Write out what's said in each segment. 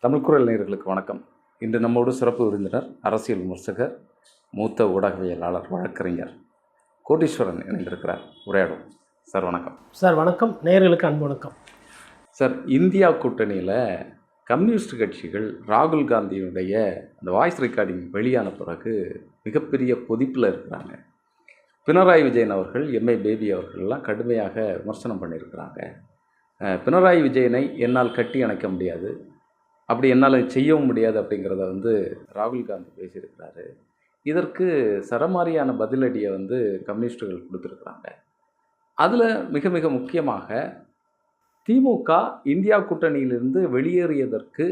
தமிழ் குரல் நேயர்களுக்கு வணக்கம். இன்று நம்மோடு சிறப்பு விருந்தினர், அரசியல் விமர்சகர், மூத்த ஊடகவியலாளர், வழக்கறிஞர் கோட்டீஸ்வரன் இணைந்திருக்கிறார். உரையாடும் சார். வணக்கம் சார். வணக்கம். நேயர்களுக்கு அன்பு வணக்கம் சார். இந்தியா கூட்டணியில் கம்யூனிஸ்ட் கட்சிகள் ராகுல் காந்தியுடைய அந்த வாய்ஸ் ரெக்கார்டிங் வெளியான பிறகு மிகப்பெரிய கொதிப்பில் இருக்கிறாங்க. பினராயி விஜயன் அவர்கள், எம்ஏ பேபி அவர்கள்லாம் கடுமையாக விமர்சனம் பண்ணியிருக்கிறாங்க. பினராயி விஜயனை என்னால் கட்டி அணைக்க முடியாது, அப்படி என்னால் செய்யவும் முடியாது அப்படிங்கிறத ராகுல் காந்தி பேசியிருக்கிறாரு. இதற்கு சரமாரியான பதிலடியை கம்யூனிஸ்டுகள் கொடுத்துருக்குறாங்க. அதில் மிக மிக முக்கியமாக திமுக இந்தியா கூட்டணியிலிருந்து வெளியேறியதற்கு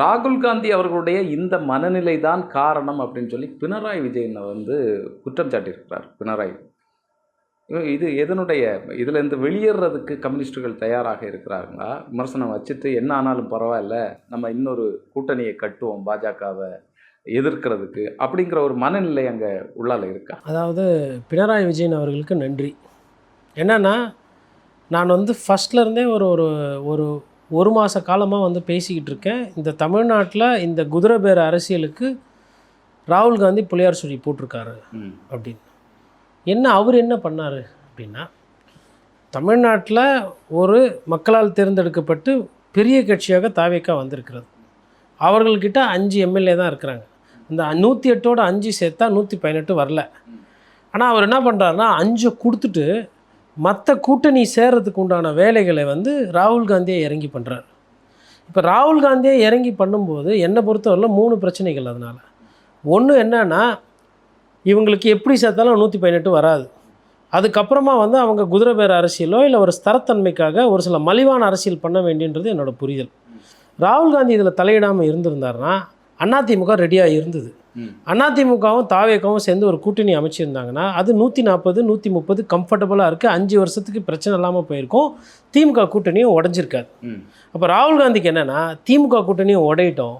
ராகுல் காந்தி அவர்களுடைய இந்த மனநிலை தான் காரணம் அப்படின்னு சொல்லி பினராயி விஜயனை குற்றம் சாட்டியிருக்கிறார். பினராயி இது இதில் வெளியேறதுக்கு கம்யூனிஸ்டுகள் தயாராக இருக்கிறாங்களா? விமர்சனம் வச்சுட்டு என்ன ஆனாலும் பரவாயில்ல, நம்ம இன்னொரு கூட்டணியை கட்டுவோம் பாஜகவை எதிர்க்கிறதுக்கு அப்படிங்கிற ஒரு மனநிலை அங்கே உள்ளால இருக்கா? அதாவது பினராயி விஜயன் அவர்களுக்கு நன்றி. என்னென்னா, நான் ஃபஸ்ட்லேருந்தே ஒரு மாத காலமாக பேசிக்கிட்டு இருக்கேன். இந்த தமிழ்நாட்டில் இந்த குதிரை பேர அரசியலுக்கு ராகுல் காந்தி புளியார் சுழி போட்டிருக்காரு அப்படின்னு. அவர் என்ன பண்ணார் அப்படின்னா, தமிழ்நாட்டில் ஒரு மக்களால் தேர்ந்தெடுக்கப்பட்டு பெரிய கட்சியாக தாவேக்கா வந்திருக்கிறது. அவர்கள்கிட்ட 5 எம்எல்ஏ தான் இருக்கிறாங்க. இந்த 108ஓட 5 சேர்த்தா 118 வரல. ஆனால் அவர் என்ன பண்ணுறாருன்னா, 5 கொடுத்துட்டு மற்ற கூட்டணி சேர்கிறதுக்கு உண்டான வேலைகளை ராகுல் காந்தியை இறங்கி பண்ணுறாரு. இப்போ ராகுல் காந்தியை இறங்கி பண்ணும்போது என்னை பொறுத்தவரையில் 3 பிரச்சனைகள். அதனால் ஒன்று என்னன்னா, இவங்களுக்கு எப்படி சேர்த்தாலும் 118 வராது. அதுக்கப்புறமா அவங்க குதிரை பேர அரசியலோ இல்லை ஒரு ஸ்தரத்தன்மைக்காக ஒரு சில மலிவான அரசியல் பண்ண வேண்டியன்றது என்னோடய புரிதல். ராகுல் காந்தி இதில் தலையிடாமல் இருந்திருந்தாருன்னா அதிமுக ரெடியாக இருந்தது. அதிமுகவும் தாவேக்காவும் சேர்ந்து ஒரு கூட்டணி அமைச்சிருந்தாங்கன்னா அது 140 130 கம்ஃபர்டபுளாக இருக்குது. 5 வருஷத்துக்கு பிரச்சனை இல்லாமல் போயிருக்கும். திமுக கூட்டணியும் உடஞ்சிருக்காது. அப்போ ராகுல் காந்திக்கு என்னென்னா, திமுக கூட்டணியும் உடையிட்டோம்,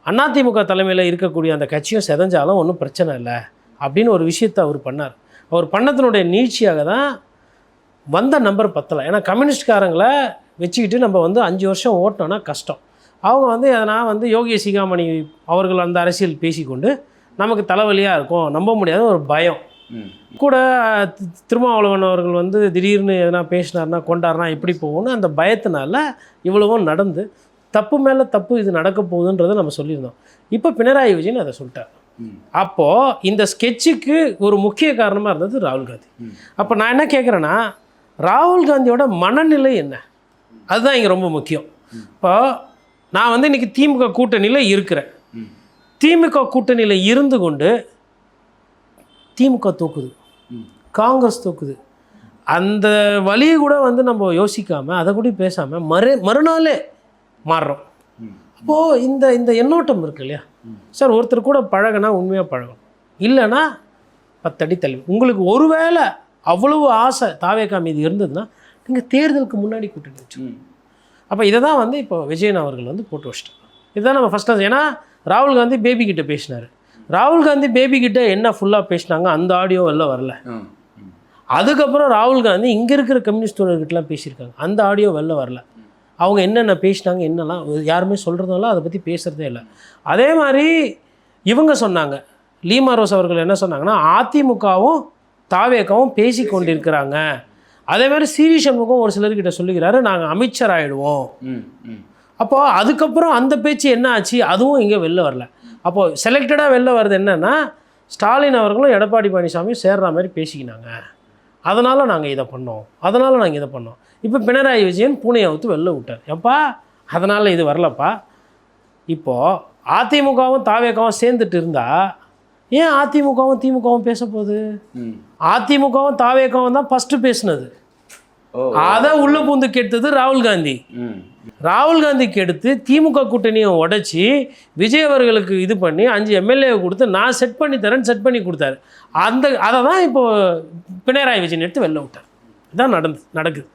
அதிமுக தலைமையில் இருக்கக்கூடிய அந்த கட்சியும் செதஞ்சாலும் ஒன்றும் பிரச்சனை இல்லை அப்படின்னு ஒரு விஷயத்தை அவர் பண்ணார். அவர் பண்ணத்தினுடைய நீட்சியாக தான் வந்த நம்பர் பத்தலை. ஏன்னா கம்யூனிஸ்ட்காரங்களை வச்சுக்கிட்டு நம்ம 5 வருஷம் ஓட்டோன்னா கஷ்டம். அவங்க எதனா யோகி சிகாமணி அவர்கள் அந்த அரசியல் பேசிக்கொண்டு நமக்கு தலைவலியாக இருக்கும், நம்ப முடியாத ஒரு பயம் கூட. திருமாவளவன் அவர்கள் திடீர்னு எதனா பேசினார்னா கொண்டாருனா எப்படி போகும்னு அந்த பயத்தினால இவ்வளவும் நடந்து தப்பு மேலே தப்பு இது நடக்க போகுதுன்றதை நம்ம சொல்லியிருந்தோம். இப்போ பினராயி விஜயன் அதை சொல்லிட்டார். அப்போது இந்த ஸ்கெட்சுக்கு ஒரு முக்கிய காரணமாக இருந்தது ராகுல் காந்தி. அப்போ நான் என்ன கேட்குறேன்னா, ராகுல் காந்தியோட மனநிலை என்ன, அதுதான் இங்கே ரொம்ப முக்கியம். இப்போ நான் இன்றைக்கி திமுக கூட்டணியில் இருக்கிறேன். திமுக கூட்டணியில் இருந்து கொண்டு திமுக தூக்குது, காங்கிரஸ் தூக்குது. அந்த வழியை கூட நம்ம யோசிக்காமல் அதை கூட பேசாமல் மறுநாளே மாறுறோம். அப்போது இந்த எண்ணோட்டம் இருக்கு இல்லையா சார்? ஒருத்தர் கூட பழகினா உண்மையாக பழகணும், இல்லைன்னா 10 அடி தள்ளி. உங்களுக்கு ஒருவேளை அவ்வளவு ஆசை தாவேக்கா மீது இருந்ததுன்னா நீங்கள் தேர்தலுக்கு முன்னாடி கூட்டணி வச்சு. அப்போ இதை தான் இப்போ விஜயன் அவர்கள் போட்டு வச்சிட்டாங்க. இதுதான் நம்ம ஃபஸ்ட்டாக. ஏன்னா ராகுல் காந்தி பேபி கிட்ட பேசினார். ராகுல் காந்தி பேபி கிட்ட என்ன ஃபுல்லாக பேசினாங்க அந்த ஆடியோ எல்லாம் வரல. அதுக்கப்புறம் ராகுல் காந்தி இங்கே இருக்கிற கம்யூனிஸ்ட் தோழர்கிட்டலாம் பேசியிருக்காங்க, அந்த ஆடியோ வெளில வரல. அவங்க என்னென்ன பேசினாங்க என்னெல்லாம் யாருமே சொல்கிறதால அதை பற்றி பேசுகிறதே இல்லை. அதே மாதிரி இவங்க சொன்னாங்க, லீமா ரோஸ் அவர்கள் என்ன சொன்னாங்கன்னா, அதிமுகவும் தாவேக்காவும் பேசி கொண்டிருக்கிறாங்க. அதே மாதிரி சிவி சண்முகம் ஒரு சிலர்கிட்ட சொல்லுகிறாரு, நாங்கள் அமைச்சர் ஆகிடுவோம். அப்போது அதுக்கப்புறம் அந்த பேச்சு என்ன ஆச்சு, அதுவும் இங்கே வெளில வரல. அப்போது செலக்டடாக வெளில வருது என்னென்னா, ஸ்டாலின் அவர்களும் எடப்பாடி பழனிசாமியும் சேர்ற மாதிரி பேசிக்கினாங்க, அதனால் நாங்கள் இதை பண்ணோம். இப்போ பினராயி விஜயன் பூனையை அவுத்து வெளில விட்டார். எப்பா அதனால் இது வரலப்பா. இப்போது அதிமுகவும் தாவேக்காவும் சேர்ந்துட்டு இருந்தால் ஏன் அதிமுகவும் திமுகவும் பேச போகுது? அதிமுகவும் தாவேக்காவும் தான் ஃபஸ்ட்டு பேசினது. அதை உள்ள பூந்து கெடுத்தது ராகுல் காந்தி. ராகுல் காந்திக்கு எடுத்து திமுக கூட்டணியை உடைச்சி விஜய் அவர்களுக்கு இது பண்ணி 5 எம்எல்ஏ கொடுத்து நான் செட் பண்ணி கொடுத்தாரு. அதை தான் இப்போது பினராயி விஜயன் எடுத்து வெளில விட்டார். இதுதான் நடக்குது.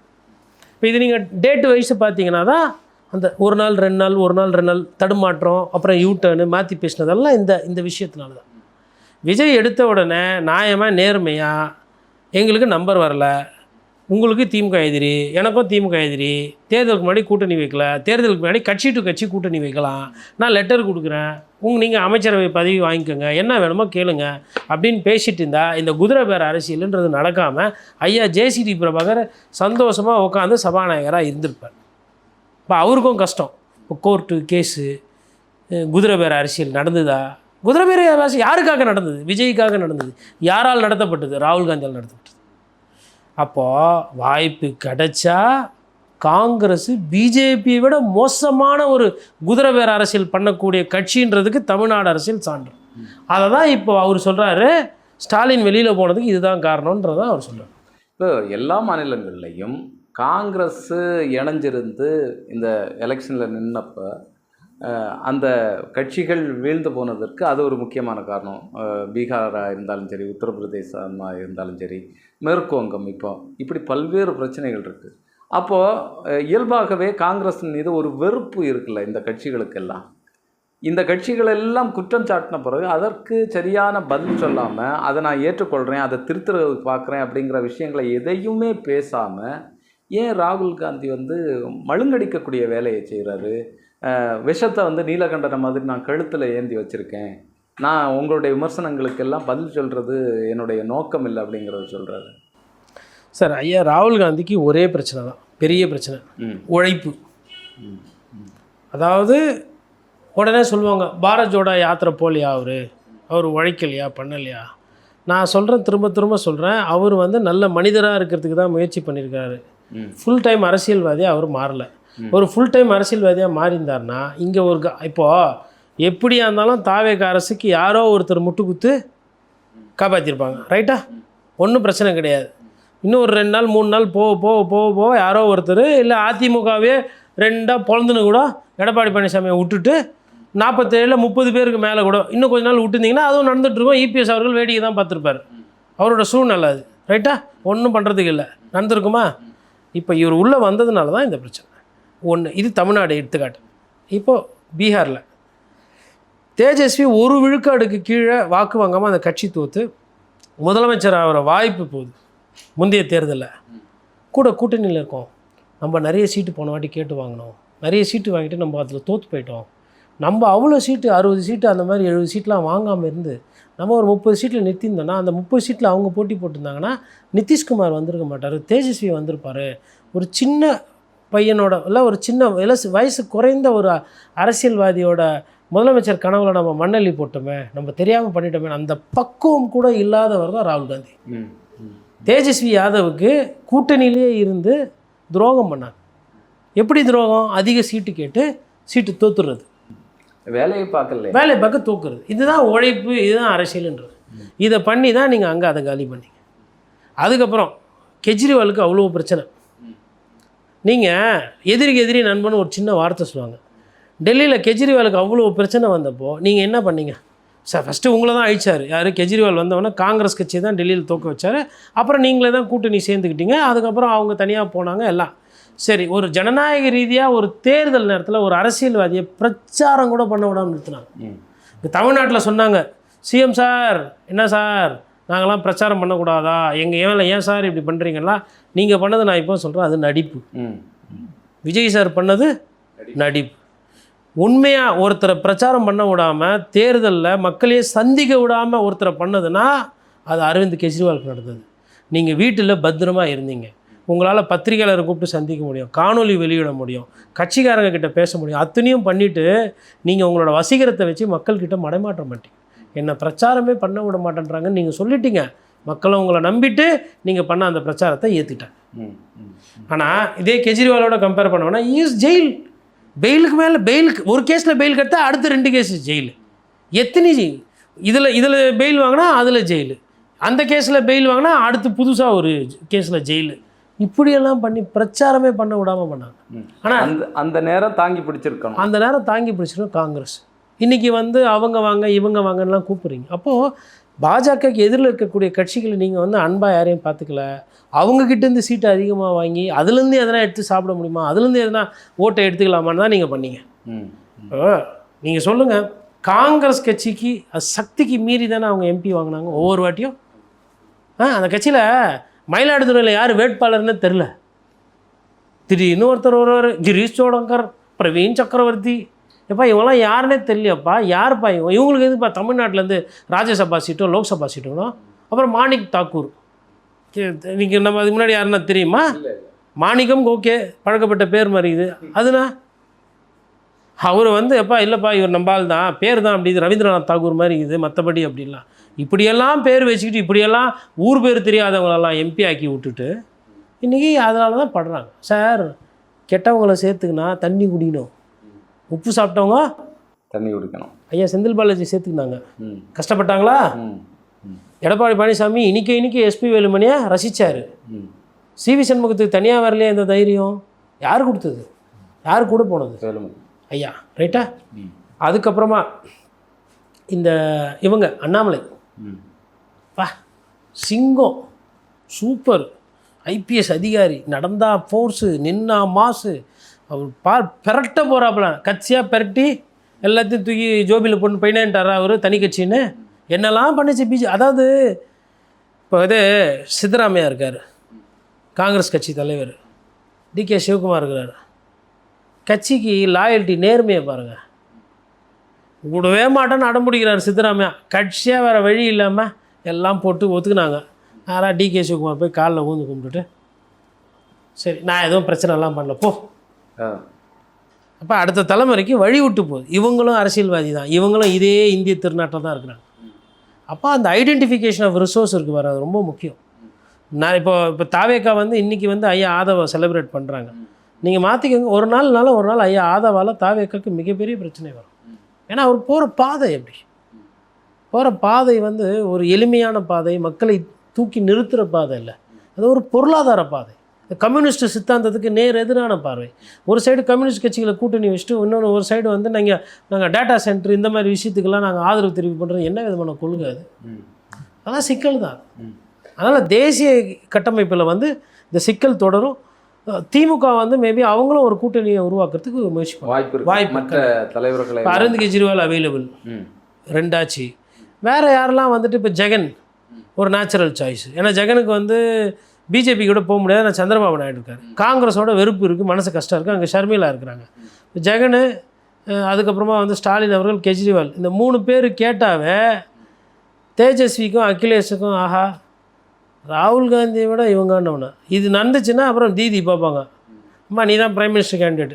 இப்போ இது நீங்கள் டேட்டு வைஸு பார்த்தீங்கன்னா தான் அந்த ஒரு நாள் 2 நாள் தடுமாற்றம், அப்புறம் யூட்டர்னு மாற்றி பேசினதெல்லாம் இந்த விஷயத்தினால தான். விஜய் எடுத்த உடனே நியாயமாக நேர்மையாக எங்களுக்கு நம்பர் வரல, உங்களுக்கு திமுக எதிரி, எனக்கும் திமுக எதிரி, தேர்தலுக்கு முன்னாடி கூட்டணி வைக்கல, தேர்தலுக்கு முன்னாடி கட்சி டு கட்சி கூட்டணி வைக்கலாம், நான் லெட்டர் கொடுக்குறேன், நீங்கள் அமைச்சரவை பதவி வாங்கிக்கோங்க, என்ன வேணுமோ கேளுங்க அப்படின்னு பேசிகிட்டு இருந்தால் இந்த குதிரை பேர அரசியல்ன்றது நடக்காமல் ஐயா ஜேசிடி பிரபாகர் சந்தோஷமாக உட்காந்து சபாநாயகராக இருந்திருப்பார். இப்போ அவருக்கும் கஷ்டம். இப்போ கோர்ட்டு கேஸு, குதிரை பேர அரசியல் நடந்ததா? குதிரை பேர அரசியல் யாருக்காக நடந்தது? விஜய்க்காக நடந்தது. யாரால் நடத்தப்பட்டது? ராகுல் காந்தியால் நடத்தப்பட்டது. அப்போது வாய்ப்பு கிடைச்சா காங்கிரஸ் பிஜேபியை விட மோசமான ஒரு குதிரை பேர அரசியல் பண்ணக்கூடிய கட்சின்றதுக்கு தமிழ்நாடு அரசியல் சான்று. அதை தான் இப்போ அவர் சொல்கிறாரு, ஸ்டாலின் வெளியில் போனதுக்கு இதுதான் காரணன்றதான் அவர் சொல்கிறார். இப்போ எல்லா மாநிலங்கள்லையும் காங்கிரஸ் இணைஞ்சிருந்து இந்த எலெக்ஷனில் நின்னப்போ அந்த கட்சிகள் வீழ்ந்து போனதற்கு அது ஒரு முக்கியமான காரணம். பீகாராக இருந்தாலும் சரி, உத்தரப்பிரதேசமாக இருந்தாலும் சரி, மேற்கு வங்கம், இப்படி பல்வேறு பிரச்சனைகள் இருக்குது. அப்போது இயல்பாகவே காங்கிரஸ் மீது ஒரு வெறுப்பு இருக்குல்ல இந்த கட்சிகளுக்கெல்லாம். இந்த கட்சிகளெல்லாம் குற்றம் சாட்டின பிறகு அதற்கு சரியான பதில் சொல்லாமல் அதை நான் ஏற்றுக்கொள்கிறேன், அதை திருத்துறதுக்கு பார்க்குறேன் அப்படிங்கிற விஷயங்களை எதையுமே பேசாமல் ஏன் ராகுல் காந்தி மழுங்கடிக்கக்கூடிய வேலையை செய்கிறாரு? விஷத்தை நீலகண்டன மாதிரி நான் கழுத்தில் ஏந்தி வச்சுருக்கேன், நான் உங்களுடைய விமர்சனங்களுக்கெல்லாம் பதில் சொல்கிறது என்னுடைய நோக்கம் இல்லை அப்படிங்கிறத சொல்கிறாரு. சார், ஐயா ராகுல் காந்திக்கு ஒரே பிரச்சனை தான், பெரிய பிரச்சனை, உழைப்பு. அதாவது உடனே சொல்லுவாங்க, பாரத் ஜோடோ யாத்திரை போலியா, அவர் உழைக்கலையா, பண்ணலையா? நான் சொல்கிறேன், திரும்ப திரும்ப சொல்கிறேன், அவர் நல்ல மனிதராக இருக்கிறதுக்கு தான் முயற்சி பண்ணியிருக்காரு. ஃபுல் டைம் அரசியல்வாதியாக அவர் மாறலை. ஒரு ஃபுல் டைம் அரசியல்வாதியாக மாறியிருந்தார்னா இங்கே இப்போது எப்படியா இருந்தாலும் தாவேக அரசுக்கு யாரோ ஒருத்தர் முட்டு குத்து காப்பாற்றிருப்பாங்க, ரைட்டா? ஒன்றும் பிரச்சனை கிடையாது. இன்னும் ஒரு 2 நாள் 3 நாள் போக யாரோ ஒருத்தர், இல்லை அதிமுகவே 2 பொழந்துன்னு கூட எடப்பாடி பழனிசாமியை விட்டுட்டு 47 30 பேருக்கு மேலே கூட இன்னும் கொஞ்ச நாள் விட்டுருந்தீங்கன்னா அதுவும் நடந்துகிட்ருக்கோம். இபிஎஸ் அவர்கள் வேடிக்கை தான் பார்த்துருப்பார். அவரோட சூழ்நிலை அது, ரைட்டா? ஒன்றும் பண்ணுறதுக்கு இல்லை. நடந்திருக்குமா? இப்போ இவர் உள்ளே வந்ததுனால தான் இந்த பிரச்சனை. ஒன்று இது தமிழ்நாடு எடுத்துக்காட்டு. இப்போது பீகாரில் தேஜஸ்வி ஒரு விழுக்காடுக்கு கீழே வாக்கு வாங்காமல் அந்த கட்சி தோற்று முதலமைச்சர் ஆகிற வாய்ப்பு போகுது. முந்தைய தேர்தலில் கூட கூட்டணியில் இருக்கோம், நம்ம நிறைய சீட்டு போன வாட்டி கேட்டு வாங்கினோம், நிறைய சீட்டு வாங்கிட்டு நம்ம அதில் தோற்று போயிட்டோம், நம்ம அவ்வளோ சீட்டு 60 சீட்டு அந்த மாதிரி 70 சீட்லாம் வாங்காமல் இருந்து நம்ம ஒரு 30 சீட்டில் நிறுத்தியிருந்தோன்னா அந்த 30 சீட்டில் அவங்க போட்டி போட்டிருந்தாங்கன்னா நிதிஷ்குமார் வந்திருக்க மாட்டார், தேஜஸ்வி வந்திருப்பார். ஒரு சின்ன பையனோட இல்லை ஒரு சின்ன வயசு குறைந்த ஒரு அரசியல்வாதியோட முதலமைச்சர் கனவுல நம்ம மண்ணள்ளி போட்டோமே, நம்ம தெரியாமல் பண்ணிட்டோமே, அந்த பக்குவம் கூட இல்லாதவர் தான் ராகுல் காந்தி. தேஜஸ்வி யாதவுக்கு கூட்டணியிலே இருந்து துரோகம் பண்ணாங்க. எப்படி துரோகம்? அதிக சீட்டு கேட்டு சீட்டு தோத்துறது, வேலையை பார்க்க தூக்குறது. இதுதான் உழைப்பு, இதுதான் அரசியல்ன்றது. இதை பண்ணி தான் நீங்கள் அங்கே அதை காலி பண்ணீங்க. அதுக்கப்புறம் கெஜ்ரிவாலுக்கு அவ்வளோ பிரச்சனை. நீங்கள் எதிரிக்கு எதிரி நண்பன் ஒரு சின்ன வார்த்தை சொல்லுவாங்க. டெல்லியில் கெஜ்ரிவாலுக்கு அவ்வளோ பிரச்சனை வந்தப்போ நீங்கள் என்ன பண்ணீங்க? சார், ஃபஸ்ட்டு உங்களை தான் அழிச்சார். யார்? கெஜ்ரிவால் வந்தவொடனே காங்கிரஸ் கட்சியை தான் டெல்லியில் தோக்க வச்சார். அப்புறம் நீங்களே தான் கூட்டணி சேர்ந்துக்கிட்டீங்க. அதுக்கப்புறம் அவங்க தனியாக போனாங்க எல்லாம். சரி, ஒரு ஜனநாயக ரீதியாக ஒரு தேர்தல் நேரத்தில் ஒரு அரசியல்வாதியை பிரச்சாரம் கூட பண்ண விடாமல் நிறுத்தினாங்க. இப்போ தமிழ்நாட்டில் சொன்னாங்க, சிஎம் சார், என்ன சார் நாங்களாம் பிரச்சாரம் பண்ணக்கூடாதா, ஏன் சார் இப்படி பண்ணுறீங்களா? நீங்கள் பண்ணது நான் இப்போ சொல்கிறேன், அது நடிப்பு. விஜய் சார் பண்ணது நடிப்பு. உண்மையாக ஒருத்தரை பிரச்சாரம் பண்ண விடாமல் தேர்தலில் மக்களையே சந்திக்க விடாமல் ஒருத்தரை பண்ணதுன்னா அது அரவிந்த் கெஜ்ரிவாலுக்கு நடந்தது. நீங்கள் வீட்டில் பத்திரமா இருந்தீங்க, உங்களால் பத்திரிகையாளரை கூப்பிட்டு சந்திக்க முடியும், காணொலி வெளியிட முடியும், கட்சிக்காரங்க கிட்ட பேச முடியும். அத்தனையும் பண்ணிவிட்டு நீங்கள் உங்களோட வசீகரத்தை வச்சு மக்கள்கிட்ட மடைமாற்ற மாட்டீங்க. என்ன பிரச்சாரமே பண்ண விட மாட்டேன்றாங்கன்னு நீங்கள் சொல்லிட்டீங்க. மக்களை உங்களை நம்பிட்டு நீங்கள் பண்ண அந்த பிரச்சாரத்தை ஏற்றிட்டாங்க. ஆனால் இதே கெஜ்ரிவாலோட கம்பேர் பண்ணோன்னா இஸ் ஜெயில். பெயிலுக்கு மேலே பெயிலுக்கு ஒரு கேஸில் பெயில் கட்டா அடுத்த 2 கேஸ் ஜெயில். எத்தனை இதில் பெயில் வாங்கினா அதில் ஜெயிலு, அந்த கேஸில் பெயில் வாங்கினா அடுத்து புதுசாக ஒரு கேஸில் ஜெயிலு. இப்படியெல்லாம் பண்ணி பிரச்சாரமே பண்ண விடாமல் பண்ணாங்க. ஆனால் அந்த நேரம் தாங்கி பிடிச்சிருக்கணும். அந்த நேரம் தாங்கி பிடிச்சிருக்கணும் காங்கிரஸ். இன்றைக்கி அவங்க வாங்க இவங்க வாங்கலாம் கூப்பிட்றீங்க. அப்போது பாஜகக்கு எதிரில் இருக்கக்கூடிய கட்சிகளை நீங்கள் அன்பாக யாரையும் பார்த்துக்கல. அவங்கக்கிட்டேருந்து சீட்டை அதிகமாக வாங்கி அதுலேருந்து எதனா எடுத்து சாப்பிட முடியுமா, அதுலேருந்து எதனா ஓட்டை எடுத்துக்கலாமான்னு தான் நீங்கள் பண்ணீங்க. நீங்கள் சொல்லுங்கள், காங்கிரஸ் கட்சிக்கு அது சக்திக்கு மீறி தானே அவங்க எம்பி வாங்கினாங்க ஒவ்வொரு வாட்டியும். அந்த கட்சியில் மயிலாடுதுறையில் யார் வேட்பாளர்னு தெரில. திடீர்னு ஒருத்தர் வருவார், கிரீஷ் சோடங்கர், பிரவீன் சக்கரவர்த்தி. எப்பா இவங்களாம் யாருன்னே தெரியலையப்பா, யாருப்பா இவங்களுக்கு எதுப்பா தமிழ்நாட்டிலேருந்து ராஜ்யசபா சீட்டோ லோக்சபா சீட்டோ. அப்புறம் மாணிக் தாக்கூர், நீங்கள் நம்ம அதுக்கு முன்னாடி யாருன்னா தெரியுமா? மாணிக்கம் ஓகே, பழக்கப்பட்ட பேர் மாதிரி இது. அதுனா அவர் வந்து எப்பா இல்லைப்பா இவர் நம்பால் தான், பேர் தான் அப்படி, இது ரவீந்திரநாத் தாகூர் மாதிரி இது, மற்றபடி அப்படிலாம் இப்படியெல்லாம் பேர் வச்சுக்கிட்டு இப்படியெல்லாம் ஊர் பேர் தெரியாதவங்களெல்லாம் எம்பி ஆக்கி விட்டுட்டு இன்றைக்கி அதனால தான் படுறாங்க. சார் கெட்டவங்களை சேர்த்துக்கினா தண்ணி குடிக்கணும், உப்பு சாப்பிட்டவங்க தண்ணி குடிக்கணும். ஐயா செந்தில் பாலாஜி சேர்த்துக்கினாங்க, கஷ்டப்பட்டாங்களா? எடப்பாடி பழனிசாமி இன்றைக்கி எஸ்பி வேலுமணியை ரசித்தார். சிவி சண்முகத்துக்கு தனியாக வரலையே இந்த தைரியம்? யார் கொடுத்தது? யார் கூட போனது? வேலுமணி ஐயா, ரைட்டா? அதுக்கப்புறமா இந்த இவங்க அண்ணாமலை, வா சிங்கம், சூப்பர் ஐபிஎஸ் அதிகாரி, நடந்தா ஃபோர்ஸு, நின்னா மாசு. அவர் பெரட்ட போகிறாப்புல, கட்சியாக பெரட்டி எல்லாத்தையும் தூக்கி ஜோபியில் போட்டு பையனான்ட்டாரா அவர் தனி கட்சின்னு. என்னெல்லாம் பண்ணிச்சு பிஜே. அதாவது இப்போ இது சித்தராமையா இருக்கார், காங்கிரஸ் கட்சி தலைவர். டிகே சிவகுமார் இருக்கிறார். கட்சிக்கு லாயல்ட்டி, நேர்மையை பாருங்கள். விடவே மாட்டேன்னு அடம்பிடிக்கிறார் சித்தராமையா. கட்சியாக வேறு வழி இல்லாமல் எல்லாம் போட்டு ஒத்துக்குனாங்க. அதனால் டிகே சிவகுமார் போய் காலில் ஊந்து கும்பிட்டுட்டு சரி நான் எதுவும் பிரச்சனைலாம் பண்ணல போ. அப்போ அடுத்த தலைமுறைக்கு வழி விட்டு போகுது. இவங்களும் அரசியல்வாதி தான், இவங்களும் இதே இந்திய திருநாட்டில் தான் இருக்கிறாங்க. அப்போ அந்த ஐடென்டிஃபிகேஷன் ஆஃப் ரிசோர்ஸ் இருக்குது பாரு, அது ரொம்ப முக்கியம். நான் இப்போ தாவேக்கா வந்து இன்றைக்கி வந்து ஐயா ஆதவை செலிப்ரேட் பண்ணுறாங்க. நீங்கள் மாற்றிக்கோங்க, ஒரு நாள் ஐயா ஆதவால் தாவேக்காக்கு மிகப்பெரிய பிரச்சனை வரும். ஏன்னா அவர் போகிற பாதை எப்படி போகிற பாதை வந்து ஒரு எளிமையான பாதை, மக்களை தூக்கி நிறுத்துகிற பாதை இல்லை, அது ஒரு பொருளாதார பாதை. கம்யூனிஸ்ட் சித்தாந்தத்துக்கு நேர் எதிரான பார்வை. ஒரு சைடு கம்யூனிஸ்ட் கட்சிகளை கூட்டணி வச்சுட்டு, இன்னொன்று ஒரு சைடு வந்து நாங்கள் டேட்டா சென்டர் இந்த மாதிரி விஷயத்துக்கெல்லாம் நாங்கள் ஆதரவு தெரிவிப்பு பண்ணுறது என்ன விதமான கொள்கை அது? அதான் சிக்கல் தான். அதனால் தேசிய கட்டமைப்பில் வந்து இந்த சிக்கல் தொடரும். திமுக வந்து மேபி அவங்களும் ஒரு கூட்டணியை உருவாக்குறதுக்கு முயற்சி வாய்ப்பு. மற்ற தலைவர்களை அரவிந்த் கெஜ்ரிவால் அவைலபிள் ரெண்டாச்சு. வேறு யாரெல்லாம் வந்துட்டு இப்போ ஜெகன் ஒரு நேச்சுரல் சாய்ஸ். ஏன்னா ஜெகனுக்கு வந்து பிஜேபி கூட போக முடியாது, நான் சந்திரபாபு நாயுடு இருக்கார். காங்கிரஸோட வெறுப்பு இருக்குது, மனசு கஷ்டம் இருக்குது, அங்கே ஷர்மிளா இருக்கிறாங்க. ஜெகனு, அதுக்கப்புறமா வந்து ஸ்டாலின் அவர்கள், கெஜ்ரிவால், இந்த 3 பேர் கேட்டாவே தேஜஸ்விக்கும் அகிலேஷுக்கும் ஆஹா ராகுல் காந்தியை விட இவங்கன்னு இது நடந்துச்சுன்னா அப்புறம் தீதி பார்ப்பாங்க, அம்மா நீ தான் பிரைம் மினிஸ்டர் கேண்டிடேட்.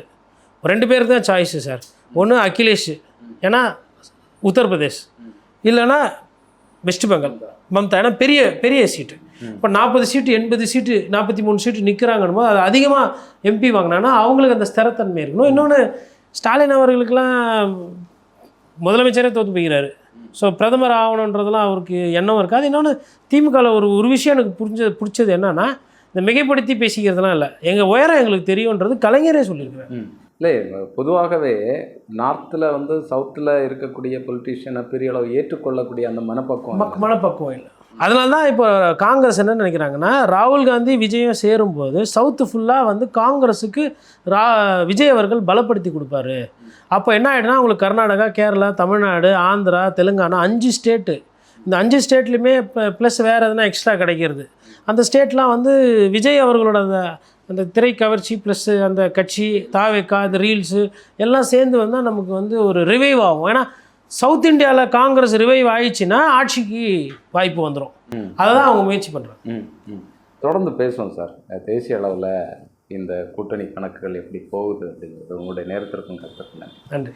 2 பேருக்கு தான் சாய்ஸு சார். ஒன்று அகிலேஷ், ஏன்னா உத்தரப்பிரதேஷ், இல்லைன்னா வெஸ்ட் பெங்கால் மம்தா, ஏன்னா பெரிய பெரிய சீட்டு. இப்போ 40 சீட்டு 80 சீட்டு 43 சீட்டு நிற்கிறாங்கன்னு போது அது அதிகமாக எம்பி வாங்கினாங்கன்னா அவங்களுக்கு அந்த ஸ்திரத்தன்மை இருக்கணும். இன்னொன்று ஸ்டாலின் அவர்களுக்கெல்லாம் முதலமைச்சரே தோற்று போய்கிறாரு. ஸோ பிரதமர் ஆகணுன்றதெல்லாம் அவருக்கு எண்ணம் இருக்காது. இன்னொன்று திமுகவில் ஒரு விஷயம் எனக்கு பிடிச்சது என்னன்னா, இந்த மிகைப்படுத்தி பேசிக்கிறதுலாம் இல்லை, எங்கள் உயரம் எங்களுக்கு தெரியுன்றது கலைஞரே சொல்லியிருக்கிறார். இல்லை, பொதுவாகவே நார்த்தில் வந்து சவுத்தில் இருக்கக்கூடிய பொலிட்டீஷியனை பெரிய அளவு ஏற்றுக்கொள்ளக்கூடிய அந்த மனப்பக்குவம் இல்லை. அதனால தான் இப்போ காங்கிரஸ் என்ன நினைக்கிறாங்கன்னா, ராகுல் காந்தி விஜயம் சேரும்போது சவுத்து ஃபுல்லாக வந்து காங்கிரஸுக்கு விஜய் அவர்கள் பலப்படுத்தி கொடுப்பாரு. அப்போ என்ன ஆகிடுனா, அவங்களுக்கு கர்நாடகா, கேரளா, தமிழ்நாடு, ஆந்திரா, தெலுங்கானா 5 ஸ்டேட்டு. இந்த 5 ஸ்டேட்லேயுமே இப்போ ப்ளஸ் வேறு எதுனா எக்ஸ்ட்ரா கிடைக்கிறது. அந்த ஸ்டேட்லாம் வந்து விஜய் அவர்களோட அந்த திரை கவர்ச்சி ப்ளஸ் அந்த கட்சி தாவேக்கா, இந்த ரீல்ஸு எல்லாம் சேர்ந்து வந்தால் நமக்கு வந்து ஒரு ரிவைவ் ஆகும். ஏன்னா சவுத் இந்தியாவில் காங்கிரஸ் ரிவைவ் ஆயிடுச்சுன்னா ஆட்சிக்கு வாய்ப்பு வந்துடும். அதை தான் அவங்க முயற்சி பண்ணுறாங்க. தொடர்ந்து பேசுவோம் சார். தேசிய அளவில் இந்த கூட்டணி கணக்குகள் எப்படி போகுது அப்படிங்கிறது உங்களுடைய நேரத்திற்கும் கருத்துக்கு நன்றி.